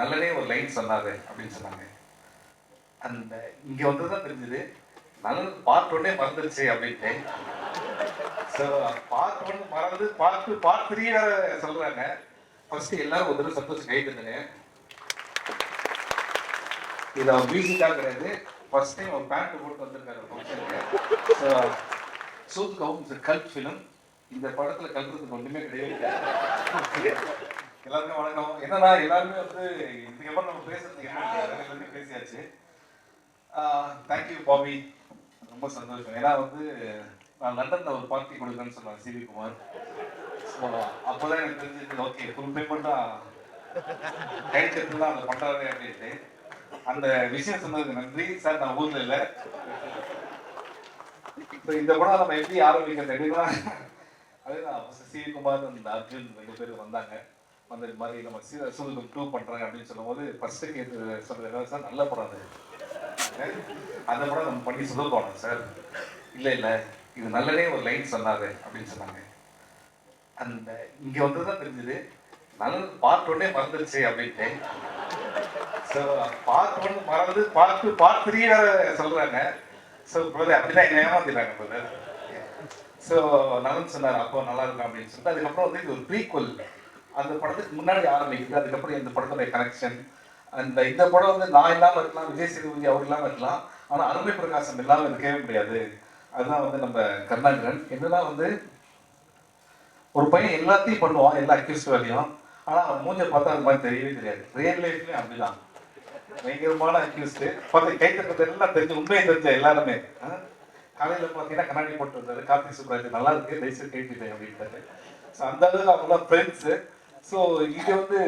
நல்லதே ஒரு லைன் சொன்னாரு அப்படின்னு சொன்னாங்க. அந்த இங்க வந்துதான் தெரிஞ்சது நல்லது பார்ட் ஒன்னே மறந்துருச்சு அப்படின்ட்டு. ஸோ பார்ட் ஒன் மறந்து பார்ட் த்ரீ வேற சொல்றாங்க. ஃபர்ஸ்ட் எல்லாரும் ஒரு தடவை சந்தோஷம் கை தந்துங்க. இது அவர் மியூசிக்காக கிடையாது, ஃபர்ஸ்ட் டைம் அவர் பேண்ட் போட்டு வந்திருக்காரு ஃபங்க்ஷனுக்கு. So Soodhu Kavvum is cult film. இந்த படத்துல கல்றதுக்கு ஒன்றுமே கிடையாது. எல்லாருமே வணக்கம். என்னன்னா எல்லாருமே வந்து இதுக்கப்புறம் நம்ம பேசுறதுக்கு என்ன பேசியாச்சு. தேங்க்யூ பாபி, ரொம்ப சந்தோஷம். ஏன்னா வந்து நான் லண்டன்ல ஒரு பார்ட்டி கொடுக்குறேன்னு சொன்னேன் சிவி குமார். ஸோ அப்போதான் எனக்கு தெரிஞ்சது ஓகே ஃபுல் பேமெண்ட்டா கைச்சத்துலாம் அதை பண்றாரு அப்படின்ட்டு. அந்த விஷயம் சொன்னதுக்கு நன்றி சார். நான் ஊர்ல இல்லை. இப்போ இந்த படம் நம்ம எப்படி ஆரம்பிக்கிறது அப்படின்னா, அதுதான் சிவி குமார் அந்த அர்ஜுன் 2 பேரும் வந்தாங்க. வந்து இது மாதிரி நம்ம சூதுகம் 2 பண்றாங்க அப்படின்னு சொல்லும் போது ஃபர்ஸ்ட் சொல்றது சார் நல்ல படம் அது, அந்த படம் நம்ம பண்ணி சொல்ல போனோம் சார். இல்லை இது நல்லதே ஒரு லைன் சொன்னாரு அப்படின்னு சொன்னாங்க. அந்த இங்க வந்துதான் தெரிஞ்சது நல்லது பார்ட் ஒன்னே மறந்துருச்சு அப்படின்ட்டு. ஸோ பார்ட் ஒன் மறந்து பார்ட் த்ரீ வேற சொல்றாங்க. ஸோ பிரதர் அப்படிதான் என்ன ஏமாத்திடுறாங்க பிரதர். ஸோ நல்லன்னு சொன்னார், அப்போ நல்லா இருக்கும் அப்படின்னு சொல்லிட்டு அதுக்கப்புறம் வந்து இது ஒரு ப்ரீக்வல், அந்த படத்துக்கு முன்னாடி ஆரம்பிக்குது. அதுக்கப்புறம் இந்த படத்துடைய கனெக்ஷன். இந்த படம் வந்து நான் இல்லாமல் இருக்கலாம், விஜய் சேதுபதி அவர் இல்லாமல் இருக்கலாம், ஆனால் அருமை பிரகாசம் இல்லாமல் இருக்கவே முடியாது. அதுதான் வந்து நம்ம கருணாகரன். என்னன்னா வந்து ஒரு பையன் எல்லாத்தையும் பண்ணுவான், எல்லா அக்யூஸ்ட் வேலையும், ஆனால் அவன் மூஞ்ச பார்த்தா அது மாதிரி தெரியவே தெரியாது. ரியல் லைஃப்லேயும் அப்படிதான் பயங்கரமான அக்யூஸ்ட். பார்த்து கை தட்டத்தை எல்லாம் தெரிஞ்சு உண்மையை தெரிஞ்ச எல்லாருமே. காலையில் பார்த்தீங்கன்னா கண்ணாடி போட்டு வந்தாரு கார்த்திக் சுப்ராஜ், நல்லா இருக்கு தயவுசெய்து கேட்டுட்டேன் அப்படின்ட்டாரு. ஸோ அந்த அளவுக்கு அவங்களாம் ஃப்ரெண்ட்ஸு. ஸோ இது வந்து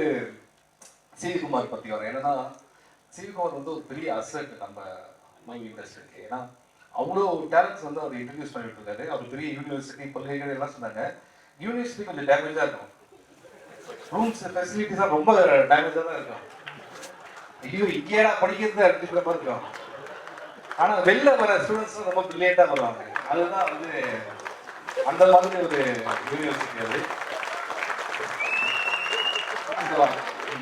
சிவிகுமார் பற்றி வரும். என்னன்னா சிவிகுமார் வந்து ஒரு பெரிய அசட் நம்ம மூவி இண்டஸ்ட்ரிக்கு. ஏன்னா அவ்வளோ டேலண்ட்ஸ் வந்து அவர் இன்ட்ரடியூஸ் பண்ணிட்டு இருக்காரு. அவர் பெரிய யூனிவர்சிட்டி பல்கலைக்கழகம் எல்லாம் சொன்னாங்க. யூனிவர்சிட்டி கொஞ்சம் டேமேஜாக இருக்கும், ரூம்ஸ் ஃபெசிலிட்டிஸாக ரொம்ப டேமேஜாக தான் இருக்கும். ஐயோ இங்கேயா படிக்கிறது அப்படின்ற மாதிரி இருக்கும். ஆனால் வெளில வர ஸ்டூடெண்ட்ஸ் ரொம்ப பிரில்லியண்டாக வருவாங்க. அதுதான் வந்து அந்த மாதிரி ஒரு யூனிவர்சிட்டி அது.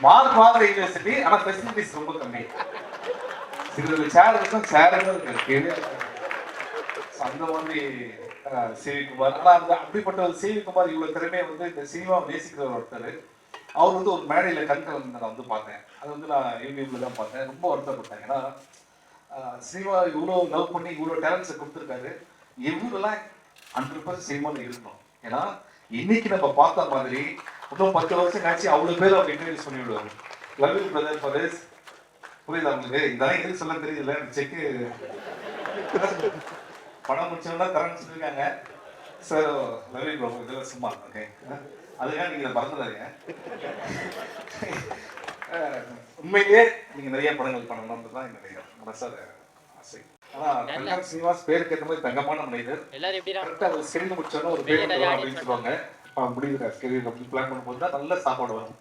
மார்க் வாங்குற யூனிவர்சிட்டி, ஆனால் ஃபெசிலிட்டிஸ் ரொம்ப கம்மி. சில சேர் இருக்கும், சேரும் இருக்கு. அந்த மாதிரி சிவிகுமார். ஆனால் அந்த அப்படிப்பட்ட ஒரு சிவிகுமார் இவ்வளோ திறமையை வந்து இந்த சினிமாவை நேசிக்கிற ஒருத்தர். அவர் வந்து ஒரு மேடையில் கண்கலந்து நான் வந்து பார்த்தேன். அது வந்து நான் யூடியூப்ல தான் பார்த்தேன். ரொம்ப வருத்தப்பட்டேன். ஏன்னா சினிமா இவ்வளோ லவ் பண்ணி இவ்வளோ டேலண்ட்ஸை கொடுத்துருக்காரு. இவங்கெல்லாம் 100% சினிமாவில் இருக்கணும். ஏன்னா இன்னைக்கு நம்ம பார்த்த மாதிரி இன்னும் 10 வருஷம் ஆச்சு அவ்வளோ பேர் அவங்க இன்ட்ரடியூஸ் பண்ணி விடுவாங்க. லவ் யூ பிரதர் ஃபாதர்ஸ், புரியுதா உங்களுக்கு? இதெல்லாம் எதுவும் சொல்ல தெரியல. செக்கு படம் முடிச்சவங்க தரேன்னு சொல்லியிருக்காங்க. ஸோ லவ் யூ ப்ரோ, இதெல்லாம் சும்மா ஓகே. அதுக்காக நீங்கள் இதை மறந்துடாதீங்க. உண்மையிலேயே நீங்கள் நிறைய படங்கள் பண்ணணும்னு தான் என்னுடைய மனசார ஆசை. ஆனால் தங்கம் சீனிவாஸ் பேருக்கு ஏற்ற மாதிரி தங்கமான மனிதர். கரெக்டாக ஒரு ஸ்கெடியூல் முடிச்சோன்னா ஒரு பேர் அப்படின்னு சொல்லுவாங்க. முடியுது ஸ்கெடியூல் அப்படின்னு பிளான் பண்ணும்போது தான் நல்ல சாப்பாடு வரும்.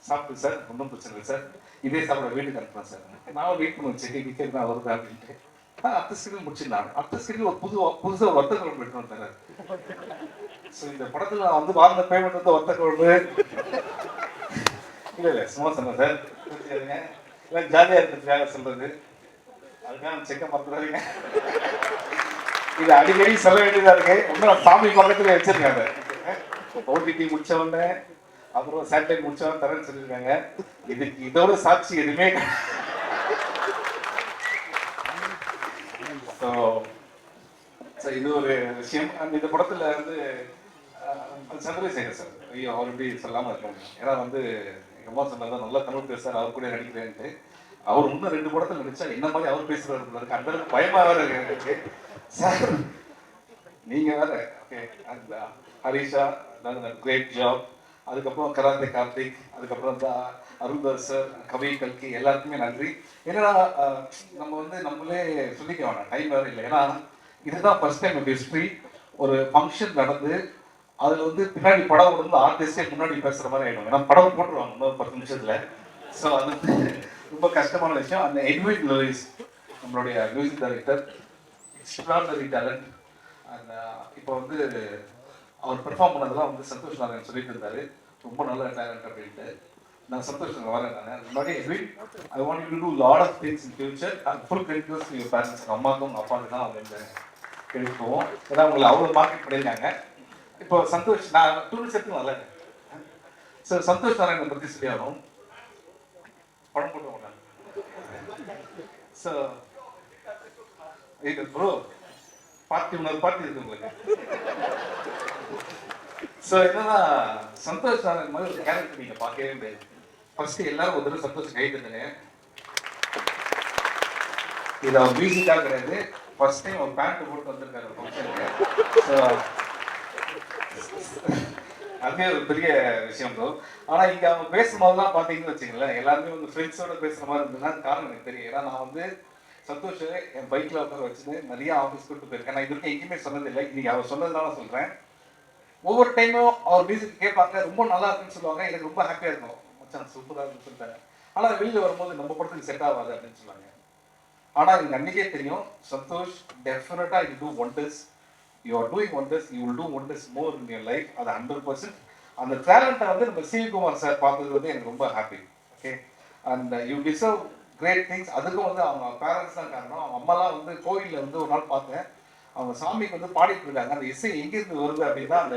சாப்பிட்டு சார் ஒன்றும் பிரச்சனை இல்லை சார், இதே சாப்பாடு வீட்டுக்கு அனுப்புறேன் சார். நான் வெயிட் பண்ணுவேன் செடி விற்கிறது தான் வருது அப்படின்ட்டு. அடுத்த ஸ்கெடியூல் முடிச்சிடலாம். அடுத்த ஸ்கெடியூல் ஒரு புதுசாக ஒரு வர்த்தக குழம்பு எடுத்து வந்தார். ஸோ இந்த படத்தில் நான் வந்து வாழ்ந்த பேமெண்ட் வந்து வர்த்தக குழம்பு இல்லை சும்மா சொன்னேன் சார், இல்லை ஜாலியாக இருக்கிறதுக்காக சொல்றது. அதுக்காக செக்க மறந்துடாதீங்க. இது அடிக்கடி சொல்ல வேண்டியதாக இருக்கு. இன்னும் சாமி பக்கத்துல வச்சிருக்காங்க. ஓடிடி முடிச்சவொடனே அப்புறம் சேட்டலைட் முடிச்சவன் தரேன்னு சொல்லியிருக்காங்க. இதுக்கு இதோட சாட்சி எதுவுமே. இது ஒரு விஷயம். இந்த படத்துல வந்து சந்திரசேகர் சார், ஐயோ அவர் எப்படி சொல்லாம இருக்காங்க. ஏன்னா வந்து எங்க அம்மா சொன்னதான் நல்லா தமிழ் பேசுறாரு, அவர் கூட நடிக்கிறேன்ட்டு. அவர் இன்னும் 2 படத்துல நடிச்சா என்ன மாதிரி அவர் பேசுறாரு இருக்கு. அந்த அளவுக்கு பயமா வேற இருக்கு சார். நீங்க வேற ஓகே. அந்த ஹரிஷா கிரேட் ஜாப். அதுக்கப்புறம் கராத்தே கார்த்திக், அதுக்கப்புறம் அருள்தாஸ் சார், கவி கல்கி, எல்லாருக்குமே நன்றி. ஏன்னா நம்ம வந்து நம்மளே சொல்லிக்க வேணாம், டைம் வேற இல்லை. ஏன்னா இதுதான் ஃபர்ஸ்ட் டைம் இந்த ஹிஸ்ட்ரி ஒரு ஃபங்க்ஷன் நடந்து அதில் வந்து பின்னாடி படம் வந்து ஆர்டிஸ்டே முன்னாடி பேசுகிற மாதிரி ஆகிடும். ஏன்னா படம் போட்டுருவாங்க இன்னொரு 10 நிமிஷத்தில். ஸோ அது வந்து ரொம்ப கஷ்டமான விஷயம். அந்த எட்வின் லூயிஸ் நம்மளுடைய மியூசிக் டைரக்டர், எக்ஸ்ட்ராடனரி டேலண்ட். அந்த இப்போ வந்து அவர் பெர்ஃபார்ம் பண்ணதெல்லாம் வந்து சந்தோஷ் நாராயணன் சொல்லிட்டு இருந்தாரு, ரொம்ப நல்ல டேலண்ட் அப்படின்ட்டு. நான் சந்தோஷம் வரேன். நான் முன்னாடி I want you to do lot of things in future and full credit goes to your parents. அம்மாக்கும் அப்பாவுக்கு தான் அவங்க இந்த கிரெடிட் போவோம். ஏன்னா உங்களை அவ்வளோ மார்க்கெட் பண்ணியிருக்காங்க. இப்போ சந்தோஷ் நான் டூரிஸ்ட் எடுத்து நல்லா சார் சந்தோஷ் நாராயணனை பற்றி சொல்லி ஆகணும். படம் போட்டு போட்டாங்க சார். இது ப்ரோ பார்ட்டி பார்ட்டி இருக்கு உங்களுக்கு. ஸோ என்னன்னா சந்தோஷ் நாராயணன் மாதிரி ஒரு கேரக்டர் நீங்கள் பார்க்கவே முடியாது. ஃபர்ஸ்ட் எல்லாரும் ஒரு தடவை சந்தோஷம் கை தந்துங்க. இது அவர் மியூசிக்காக கிடையாது, ஃபர்ஸ்ட் டைம் அவர் பேண்ட் போட்டு வந்திருக்காரு ஃபங்க்ஷனுக்கு. ஸோ அதுவே ஒரு பெரிய விஷயம் ப்ரோ. ஆனால் இங்கே அவங்க பேசும்போதெல்லாம் பார்த்தீங்கன்னு வச்சுங்களேன், எல்லாருமே வந்து ஃப்ரெண்ட்ஸோட பேசுகிற மாதிரி இருந்ததுன்னா காரணம் எனக்கு தெரியும். ஏன்னா நான் வந்து சந்தோஷ் என் பைக்கில் உட்கார வச்சுட்டு நிறைய ஆஃபீஸ் கூட்டு போயிருக்கேன். நான் இது வரைக்கும் எங்கேயுமே சொன்னதில்லை, இன்னைக்கு அவர் சொன்னதுனால சொல்கிறேன். ஒவ்வொரு டைமும் அவர் மியூசிக் கேட்பாங்க, ரொம்ப நல்லா இருக்குன்னு சொல்லுவாங்க. எனக்கு ரொம்ப ஹாப்பியாக இருக்கும், மச்சான் சூப்பராக இருக்குன்னு சொல்லிட்டாங்க. ஆனால் வெளியில் வரும்போது நம்ம படத்துக்கு செட் ஆகாது அப்படின்னு சொல்லுவாங்க. ஆனால் எனக்கு அன்றைக்கே தெரியும் சந்தோஷ் டெஃபினட்டாக you two wonders, you are doing wonders, you will do wonders more in your life. அது 100%. அந்த டேலண்ட்டை வந்து நம்ம சிவகுமார் சார் பார்த்தது வந்து எனக்கு ரொம்ப happy. Okay, and you deserve great things. அதுக்கும் வந்து அவங்க பேரண்ட்ஸ் தான் காரணம். அவங்க அம்மாலாம் வந்து கோவிலில் வந்து ஒரு நாள் பார்த்தேன், அவங்க சாமிக்கு வந்து பாடிட்டு இருக்காங்க. அந்த இசை எங்கேருந்து வருது அப்படின்னா அந்த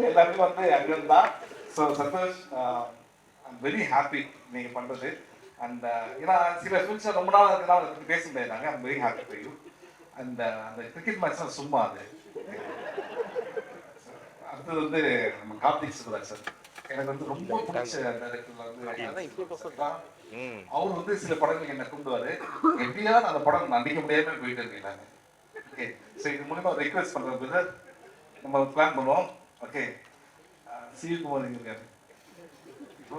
எல்லாமே வந்து அங்கிருந்து தான். So Santhosh, I'm very happy நீங்கள் பண்ணுறது. அண்ட் ஏன்னா சில ஃபியூச்சர் ரொம்ப நாள் இருக்கிறனால அதை பற்றி பேச முடியாதாங்க. I'm very happy for you. And அந்த கிரிக்கெட் மேட்ச்லாம் சும்மா அது. அடுத்தது வந்து நம்ம கார்த்திக் சுப்ராஜ் சார், எனக்கு வந்து ரொம்ப பிடிச்ச டைரக்டர்ல வந்து அவர் வந்து சில படங்களுக்கு என்ன கூப்பிடுவாரு. எப்படியாவது அந்த படம் நடிக்க முடியாம போயிட்டு இருக்கீங்க. ஓகே, ஸோ இது மூலமா ரெக்வெஸ்ட் பண்ணுறோம் பிரதர், நம்ம பிளான் பண்ணுவோம். ஓகே, சிவகுமார் இருக்காரு, இப்போ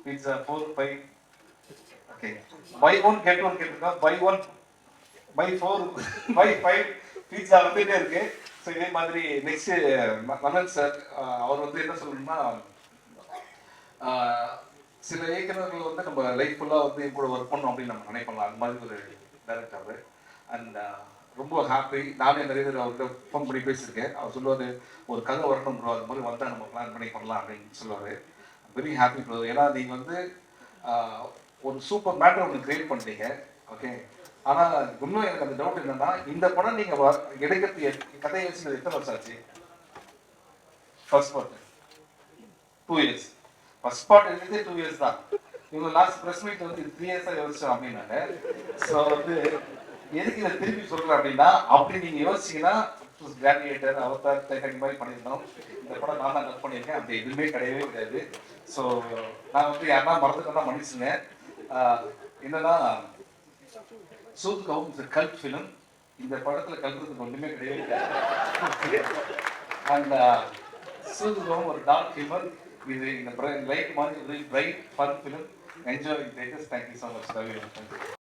பீட்சா 4, 5. ஓகே, பை 1 கெட் 1 கேட்டிருக்கோம். பை 1 பை 4 பை 5 பீட்சா வந்துட்டே இருக்கு. ஸோ இதே மாதிரி நெக்ஸ்ட் மன்னன் சார், அவர் வந்து என்ன சொல்லணும்னா, சில இயக்குநர்கள் வந்து நம்ம லைஃப் ஃபுல்லாக வந்து கூட ஒர்க் பண்ணோம் அப்படின்னு நம்ம நினைப்போம். அந்த மாதிரி ஒரு டைரக்டர் அவர். அண்ட் ரொம்ப ஹாப்பி. நானே நிறைய பேர் அவர்கிட்ட ஃபோன் பண்ணி பேசியிருக்கேன். அவர் சொல்லுவார், ஒரு கதை வரணும் ப்ரோ, அது மாதிரி வந்தால் நம்ம பிளான் பண்ணி பண்ணலாம் அப்படின்னு சொல்லுவார். Very happy bro. ஏன்னா நீங்கள் வந்து ஒரு சூப்பர் மேட்டர் ஒன்று கிரியேட் பண்ணுறீங்க. ஓகே, ஆனால் இன்னும் எனக்கு அந்த டவுட் என்னன்னா, இந்த படம் நீங்கள் எடுக்கிறதுக்கு கதையை வச்சு எத்தனை வருஷம் ஆச்சு? First part 2 years. First part எடுத்தே 2 இயர்ஸ் தான். இவங்க லாஸ்ட் ப்ரெஸ் மீட் வந்து 3 இயர்ஸாக யோசிச்சோம் அப்படின்னாங்க. ஸோ வந்து எதுக்கு இதை திருப்பி சொல்கிறேன் அப்படின்னா, அப்படி நீங்கள் யோசிச்சீங்கன்னா கிராஜுவேட்டர் அவதார் டைட்டானிக் மாதிரி பண்ணியிருந்தோம். இந்த படம் நான் தான் கட் பண்ணியிருக்கேன். அப்படி எதுவுமே கிடையவே கிடையாது. ஸோ நான் வந்து யாருன்னா மறந்துட்டேன்னா மன்னிச்சுங்க. என்னன்னா, சூதுகவும் இஸ் கல்ட் ஃபிலிம். இந்த படத்தில் கல்றதுக்கு ஒன்றுமே கிடையவே கிடையாது. அண்ட் சூதுகவும் ஒரு டார்க் ஹியூமர். இது இந்த லைட் மாதிரி bright fun film. Enjoy. Thank you so much.